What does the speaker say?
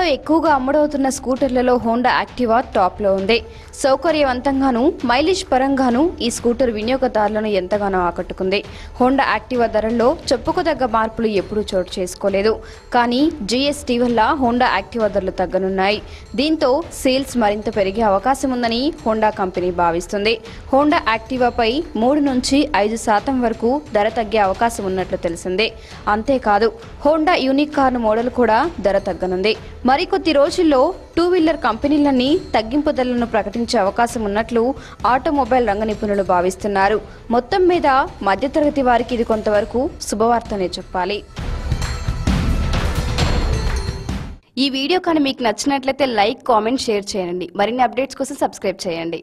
ఇండియాలో ఎక్కువగా అమ్ముడవుతున్న స్కూటర్లలో Honda Activa టాప్లో ఉంది. సౌకర్యవంతంగాను మైలేజ్ పరంగాను ఈ స్కూటర్ వినియోగదారులను ఎంతగానో ఆకట్టుకుంది. హోండా యాక్టివా ధరల్లో చెప్పుకోదగ్గ మార్పులు ఎప్పుడూ చోటు చేసుకోలేదు. కానీ జీఎస్టీ వల్ల హోండా యాక్టివా ధరలు తగ్గనున్నాయి. దీంతో సేల్స్ మరింత పెరిగే అవకాశం ఉందని హోండా కంపెనీ భావిస్తుంది. హోండా యాక్టివాపై 3 నుంచి 5% వరకు ధర తగ్గే అవకాశం ఉన్నట్లు తెలిసిందే. అంతేకాదు హోండా యూనిక్ కార్ మోడల్ కూడా ధర తగ్గనుంది. మరికొద్ది రోజుల్లో 2 వీలర్ కంపెనీలన్నీ తగ్గింపు ధరలను ప్రకటించే అవకాశం ఉన్నట్లు ఆటోమొబైల్ రంగ నిపుణులు భావిస్తున్నారు. మొత్తం మీద మధ్యతరగతి వారికి ఇది కొంతవరకు శుభవార్తనే చెప్పాలి. ఈ వీడియో కానీ మీకు నచ్చినట్లయితే లైక్, కామెంట్, షేర్ చేయండి. మరిన్ని అప్డేట్స్ కోసం సబ్స్క్రైబ్ చేయండి.